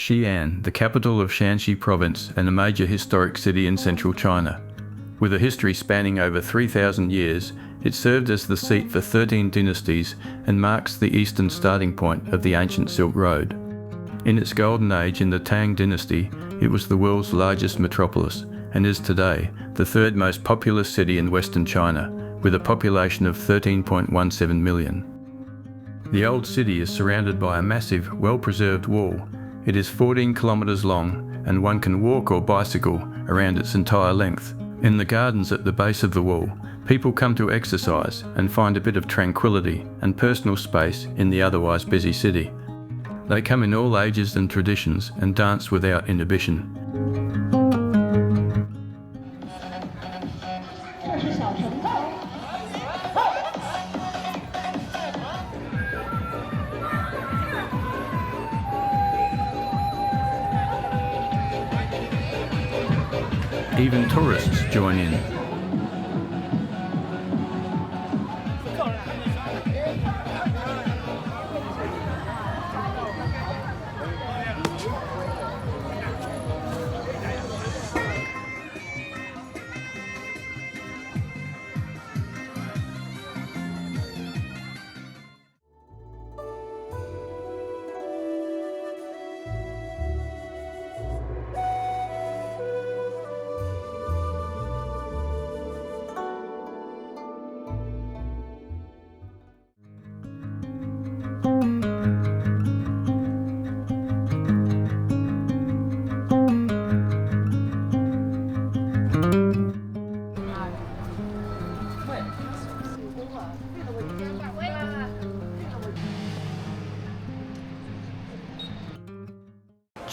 Xi'an, the capital of Shanxi Province and a major historic city in central China. With a history spanning over 3,000 years, it served as the seat for 13 dynasties and marks the eastern starting point of the ancient Silk Road. In its golden age in the Tang dynasty, it was the world's largest metropolis and is today the third most populous city in Western China, with a population of 13.17 million. The old city is surrounded by a massive, well-preserved wall. It is 14 kilometres long, and one can walk or bicycle around its entire length. In the gardens at the base of the wall, people come to exercise and find a bit of tranquility and personal space in the otherwise busy city. They come in all ages and traditions and dance without inhibition. Even tourists join in.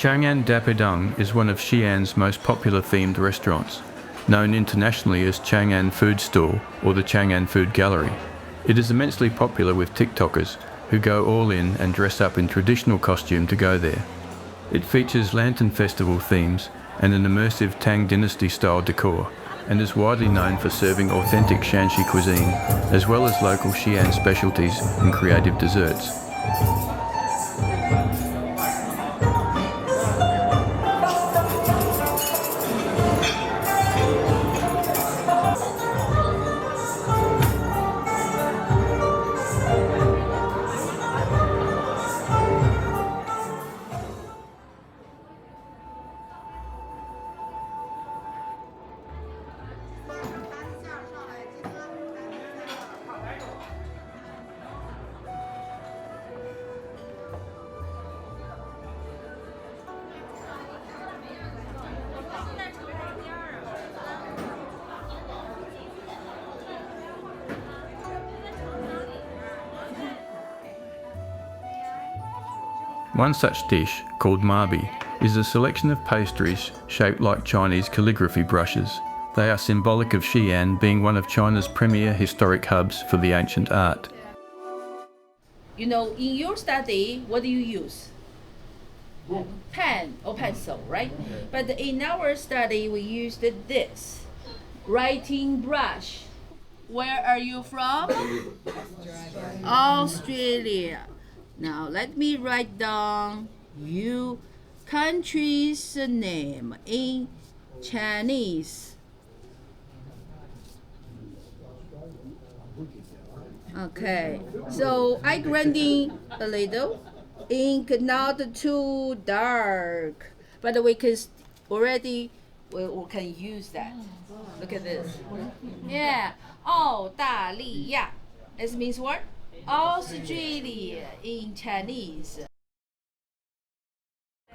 Chang'an Dapidong is one of Xi'an's most popular themed restaurants, known internationally as Chang'an Food Stall or the Chang'an Food Gallery. It is immensely popular with TikTokers who go all in and dress up in traditional costume to go there. It features Lantern Festival themes and an immersive Tang Dynasty style decor, and is widely known for serving authentic Shanxi cuisine, as well as local Xi'an specialties and creative desserts. One such dish, called mabi, is a selection of pastries shaped like Chinese calligraphy brushes. They are symbolic of Xi'an being one of China's premier historic hubs for the ancient art. You know, in your study, what do you use? Pen or pencil, right? But in our study, we used this writing brush. Where are you from? Australia. Now let me write down your country's name in Chinese. Okay, so I grinding a little. Ink not too dark, but we can already we can use that. Look at this. Yeah, 澳大利亚. This means what? Australia in Chinese.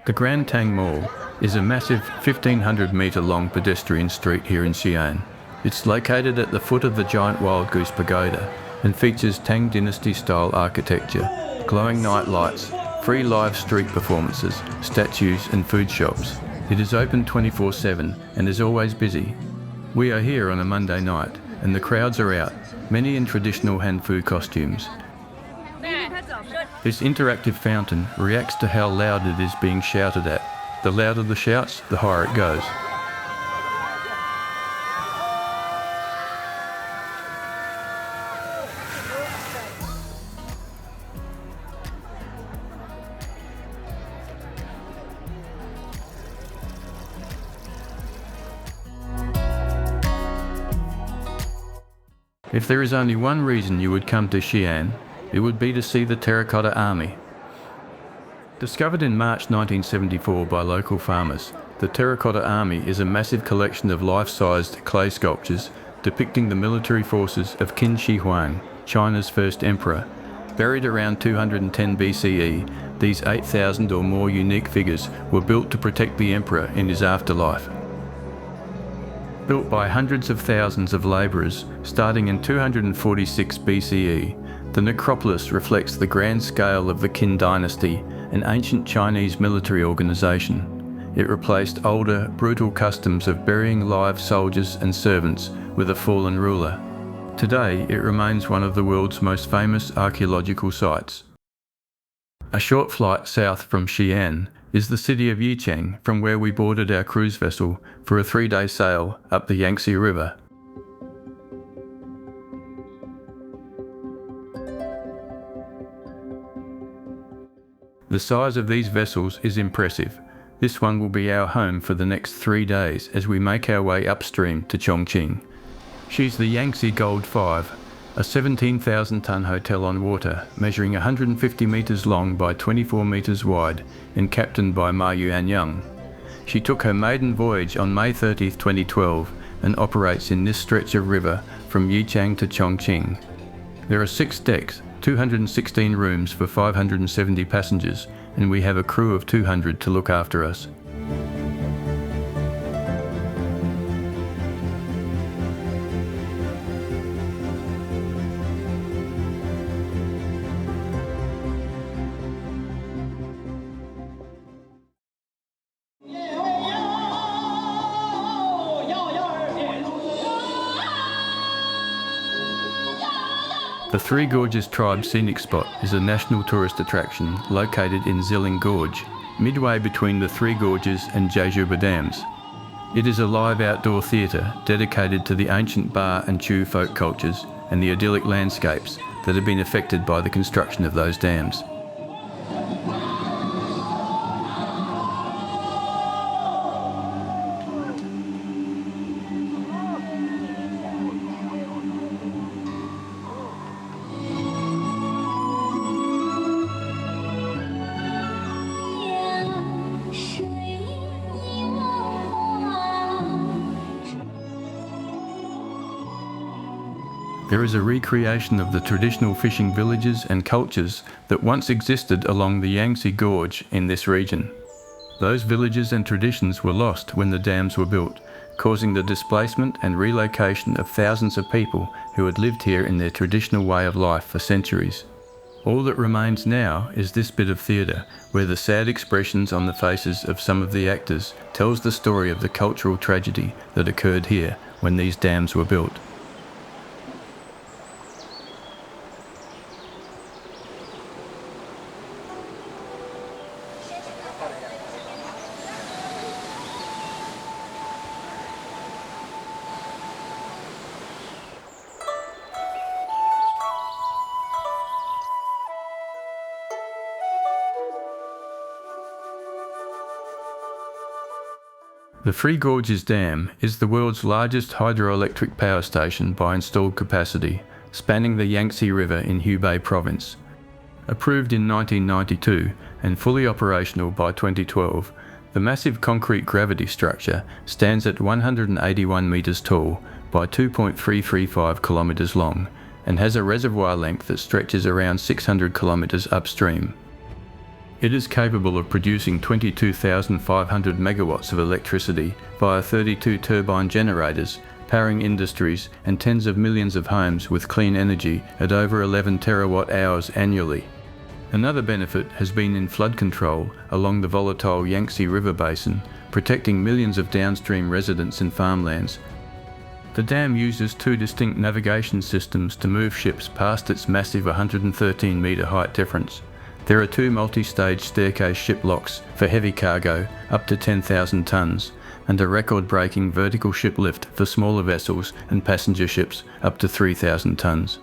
The Grand Tang Mall is a massive 1,500-metre long pedestrian street here in Xi'an. It's located at the foot of the giant Wild Goose Pagoda and features Tang Dynasty-style architecture, glowing night lights, free live street performances, statues and food shops. It is open 24/7 and is always busy. We are here on a Monday night and the crowds are out, many in traditional Hanfu costumes. This interactive fountain reacts to how loud it is being shouted at. The louder the shouts, the higher it goes. If there is only one reason you would come to Xi'an, it would be to see the Terracotta Army. Discovered in March 1974 by local farmers, the Terracotta Army is a massive collection of life-sized clay sculptures depicting the military forces of Qin Shi Huang, China's first emperor. Buried around 210 BCE, these 8,000 or more unique figures were built to protect the emperor in his afterlife. Built by hundreds of thousands of labourers starting in 246 BCE, the necropolis reflects the grand scale of the Qin dynasty, an ancient Chinese military organisation. It replaced older, brutal customs of burying live soldiers and servants with a fallen ruler. Today, it remains one of the world's most famous archaeological sites. A short flight south from Xi'an is the city of Yichang, from where we boarded our cruise vessel for a 3-day sail up the Yangtze River. The size of these vessels is impressive. This one will be our home for the next 3 days as we make our way upstream to Chongqing. She's the Yangtze Gold 5, a 17,000-ton hotel on water, measuring 150 metres long by 24 metres wide, and captained by Ma Yuanyang. She took her maiden voyage on May 30, 2012, and operates in this stretch of river from Yichang to Chongqing. There are 6 decks, 216 rooms for 570 passengers, and we have a crew of 200 to look after us. The Three Gorges Tribe Scenic Spot is a national tourist attraction located in Ziling Gorge, midway between the Three Gorges and Jiezhuba Dams. It is a live outdoor theatre dedicated to the ancient Ba and Chu folk cultures and the idyllic landscapes that have been affected by the construction of those dams. There is a recreation of the traditional fishing villages and cultures that once existed along the Yangtze Gorge in this region. Those villages and traditions were lost when the dams were built, causing the displacement and relocation of thousands of people who had lived here in their traditional way of life for centuries. All that remains now is this bit of theatre, where the sad expressions on the faces of some of the actors tells the story of the cultural tragedy that occurred here when these dams were built. The Three Gorges Dam is the world's largest hydroelectric power station by installed capacity, spanning the Yangtze River in Hubei province. Approved in 1992 and fully operational by 2012, the massive concrete gravity structure stands at 181 metres tall by 2.335 kilometres long and has a reservoir length that stretches around 600 kilometres upstream. It is capable of producing 22,500 megawatts of electricity via 32 turbine generators, powering industries and tens of millions of homes with clean energy at over 11 terawatt hours annually. Another benefit has been in flood control along the volatile Yangtze River basin, protecting millions of downstream residents and farmlands. The dam uses 2 distinct navigation systems to move ships past its massive 113-metre height difference. There are 2 multi-stage staircase ship locks for heavy cargo up to 10,000 tonnes, and a record-breaking vertical ship lift for smaller vessels and passenger ships up to 3,000 tonnes.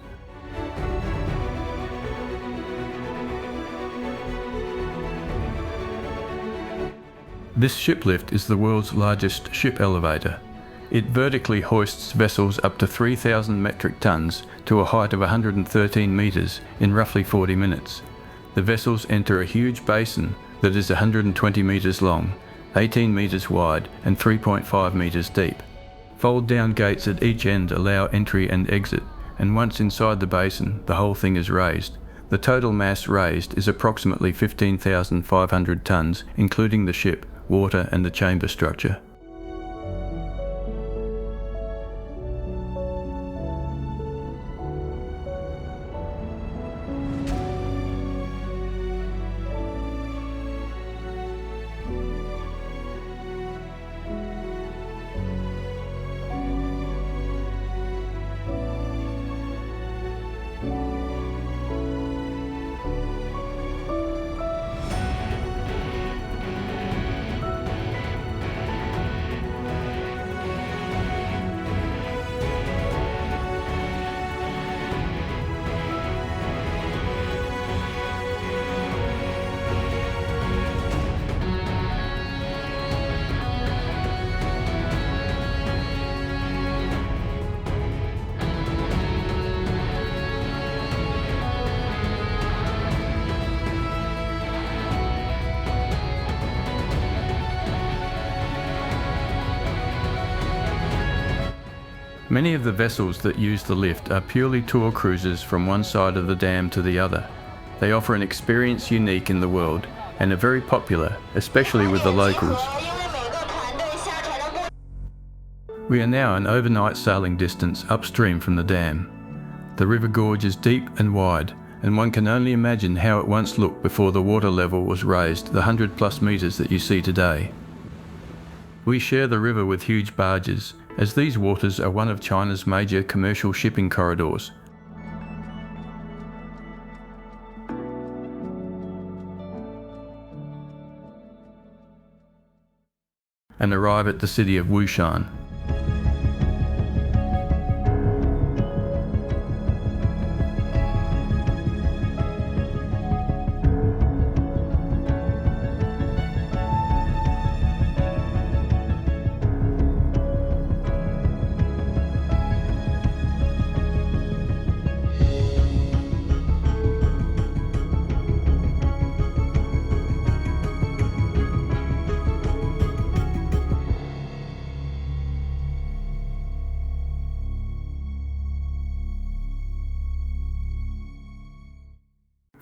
This ship lift is the world's largest ship elevator. It vertically hoists vessels up to 3,000 metric tons to a height of 113 metres in roughly 40 minutes. The vessels enter a huge basin that is 120 metres long, 18 metres wide and 3.5 metres deep. Fold-down gates at each end allow entry and exit, and once inside the basin, the whole thing is raised. The total mass raised is approximately 15,500 tonnes, including the ship, water and the chamber structure. Many of the vessels that use the lift are purely tour cruises from one side of the dam to the other. They offer an experience unique in the world and are very popular, especially with the locals. We are now an overnight sailing distance upstream from the dam. The river gorge is deep and wide, and one can only imagine how it once looked before the water level was raised the 100+ metres that you see today. We share the river with huge barges, as these waters are one of China's major commercial shipping corridors. And arrive at the city of Wushan.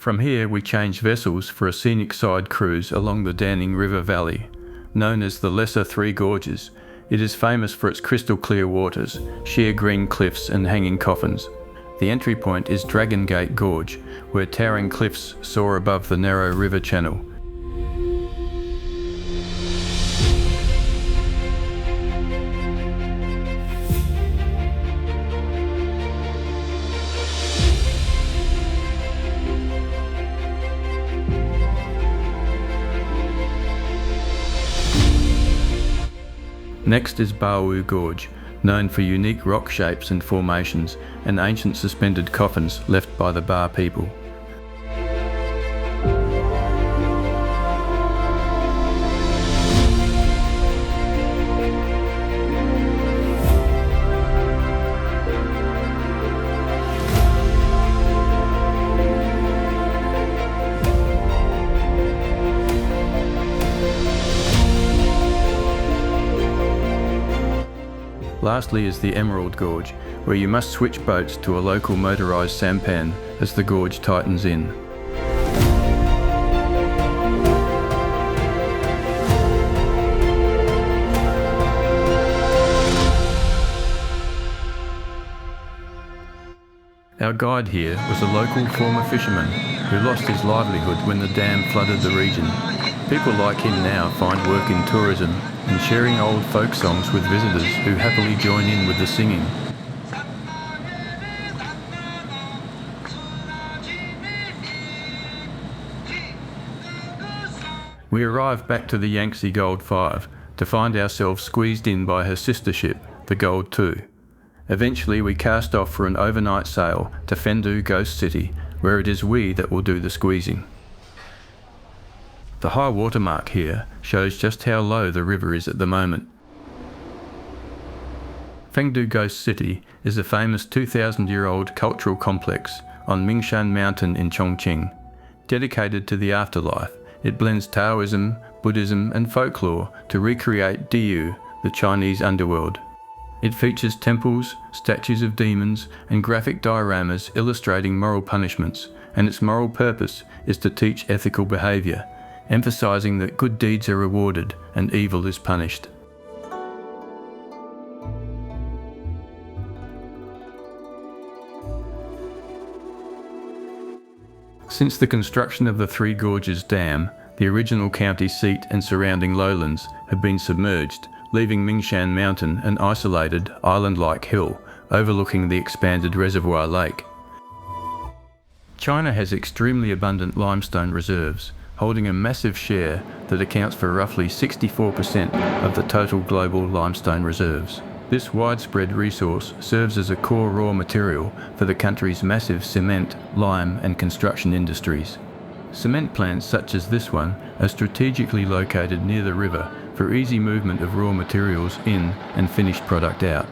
From here we change vessels for a scenic side cruise along the Danning River Valley. Known as the Lesser Three Gorges, it is famous for its crystal clear waters, sheer green cliffs and hanging coffins. The entry point is Dragon Gate Gorge, where towering cliffs soar above the narrow river channel. Next is Baowu Gorge, known for unique rock shapes and formations and ancient suspended coffins left by the Ba people. Lastly is the Emerald Gorge, where you must switch boats to a local motorised sampan as the gorge tightens in. Our guide here was a local former fisherman who lost his livelihood when the dam flooded the region. People like him now find work in tourism and sharing old folk songs with visitors who happily join in with the singing. We arrived back to the Yangtze Gold 5 to find ourselves squeezed in by her sister ship, the Gold 2. Eventually we cast off for an overnight sail to Fendu Ghost City, where it is we that will do the squeezing. The high water mark here shows just how low the river is at the moment. Fengdu Ghost City is a famous 2,000-year-old cultural complex on Mingshan Mountain in Chongqing. Dedicated to the afterlife, it blends Taoism, Buddhism and folklore to recreate Diyu, the Chinese underworld. It features temples, statues of demons and graphic dioramas illustrating moral punishments, and its moral purpose is to teach ethical behaviour, emphasising that good deeds are rewarded and evil is punished. Since the construction of the Three Gorges Dam, the original county seat and surrounding lowlands have been submerged, leaving Mingshan Mountain an isolated, island-like hill overlooking the expanded reservoir lake. China has extremely abundant limestone reserves, holding a massive share that accounts for roughly 64% of the total global limestone reserves. This widespread resource serves as a core raw material for the country's massive cement, lime and construction industries. Cement plants such as this one are strategically located near the river for easy movement of raw materials in and finished product out.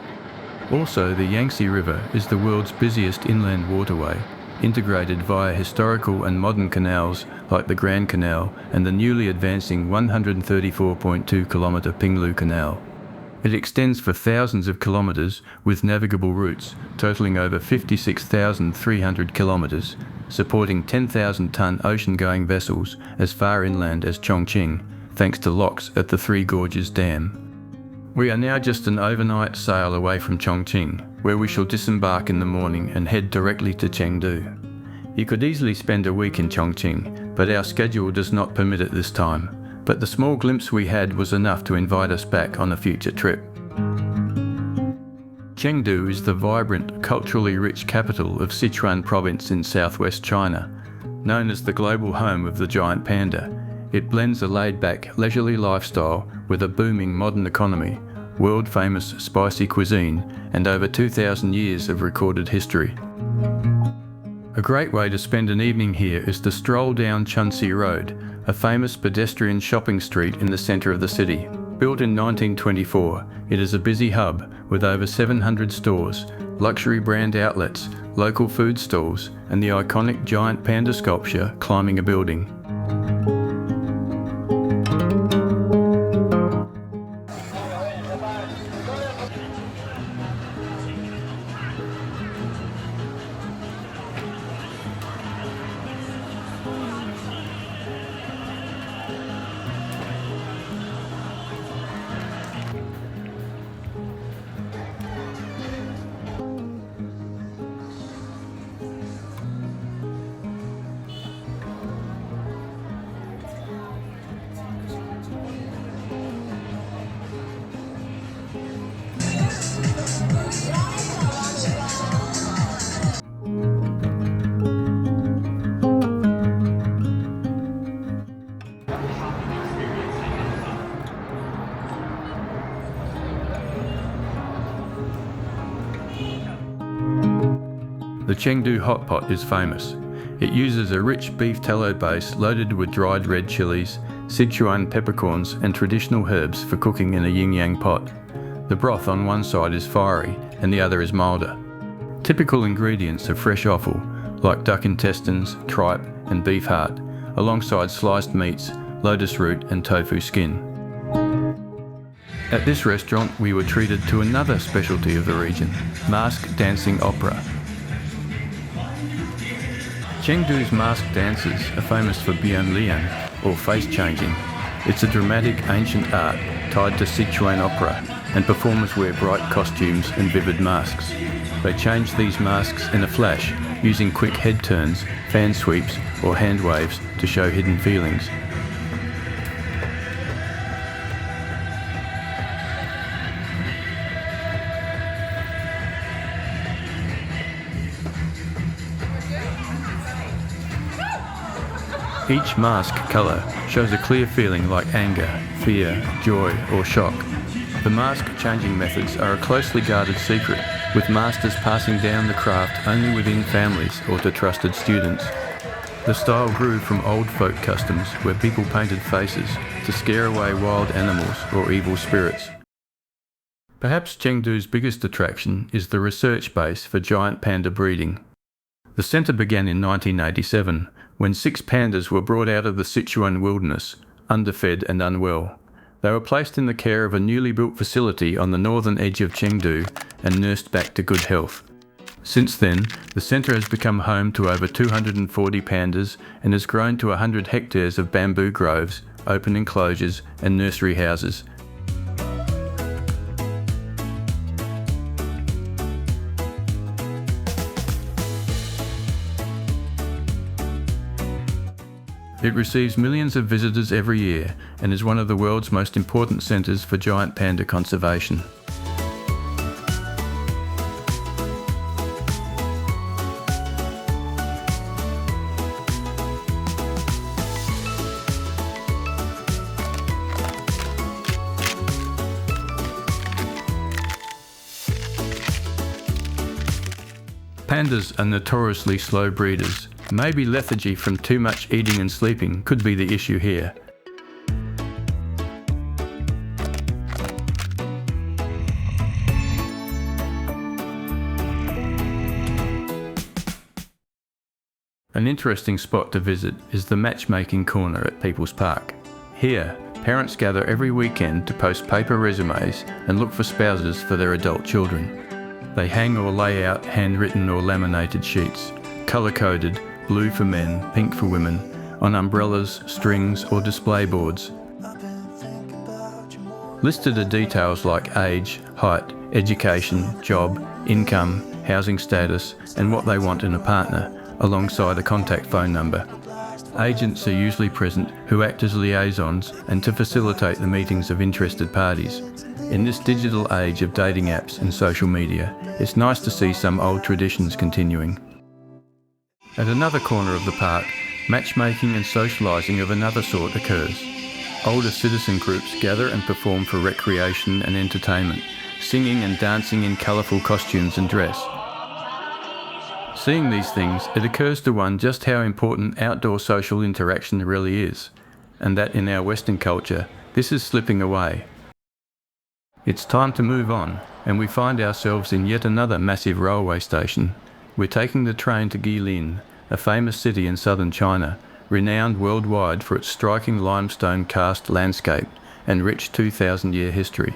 Also, the Yangtze River is the world's busiest inland waterway, integrated via historical and modern canals like the Grand Canal and the newly advancing 134.2-kilometre Pinglu Canal. It extends for thousands of kilometres with navigable routes totalling over 56,300 kilometres, supporting 10,000-tonne ocean-going vessels as far inland as Chongqing, thanks to locks at the Three Gorges Dam. We are now just an overnight sail away from Chongqing, where we shall disembark in the morning and head directly to Chengdu. You could easily spend a week in Chongqing, but our schedule does not permit it this time. But the small glimpse we had was enough to invite us back on a future trip. Chengdu is the vibrant, culturally rich capital of Sichuan province in southwest China. Known as the global home of the giant panda, it blends a laid-back, leisurely lifestyle with a booming modern economy, world-famous spicy cuisine, and over 2,000 years of recorded history. A great way to spend an evening here is to stroll down Chunxi Road, a famous pedestrian shopping street in the centre of the city. Built in 1924, it is a busy hub with over 700 stores, luxury brand outlets, local food stalls, and the iconic giant panda sculpture climbing a building. The Chengdu hot pot is famous. It uses a rich beef tallow base loaded with dried red chilies, Sichuan peppercorns and traditional herbs for cooking in a yin-yang pot. The broth on one side is fiery and the other is milder. Typical ingredients are fresh offal, like duck intestines, tripe and beef heart, alongside sliced meats, lotus root and tofu skin. At this restaurant we were treated to another specialty of the region, mask dancing opera. Chengdu's masked dancers are famous for bianlian, or face changing. It's a dramatic ancient art tied to Sichuan opera, and performers wear bright costumes and vivid masks. They change these masks in a flash, using quick head turns, fan sweeps or hand waves to show hidden feelings. Each mask colour shows a clear feeling like anger, fear, joy or shock. The mask changing methods are a closely guarded secret, with masters passing down the craft only within families or to trusted students. The style grew from old folk customs where people painted faces to scare away wild animals or evil spirits. Perhaps Chengdu's biggest attraction is the research base for giant panda breeding. The centre began in 1987, when 6 pandas were brought out of the Sichuan wilderness, underfed and unwell. They were placed in the care of a newly built facility on the northern edge of Chengdu and nursed back to good health. Since then, the centre has become home to over 240 pandas and has grown to 100 hectares of bamboo groves, open enclosures and nursery houses. It receives millions of visitors every year and is one of the world's most important centres for giant panda conservation. Pandas are notoriously slow breeders. Maybe lethargy from too much eating and sleeping could be the issue here. An interesting spot to visit is the matchmaking corner at People's Park. Here, parents gather every weekend to post paper resumes and look for spouses for their adult children. They hang or lay out handwritten or laminated sheets, colour-coded, blue for men, pink for women, on umbrellas, strings or display boards. Listed are details like age, height, education, job, income, housing status and what they want in a partner, alongside a contact phone number. Agents are usually present who act as liaisons and to facilitate the meetings of interested parties. In this digital age of dating apps and social media, it's nice to see some old traditions continuing. At another corner of the park, matchmaking and socialising of another sort occurs. Older citizen groups gather and perform for recreation and entertainment, singing and dancing in colourful costumes and dress. Seeing these things, it occurs to one just how important outdoor social interaction really is, and that in our Western culture, this is slipping away. It's time to move on, and we find ourselves in yet another massive railway station. We're taking the train to Guilin, a famous city in southern China, renowned worldwide for its striking limestone karst landscape and rich 2,000-year history.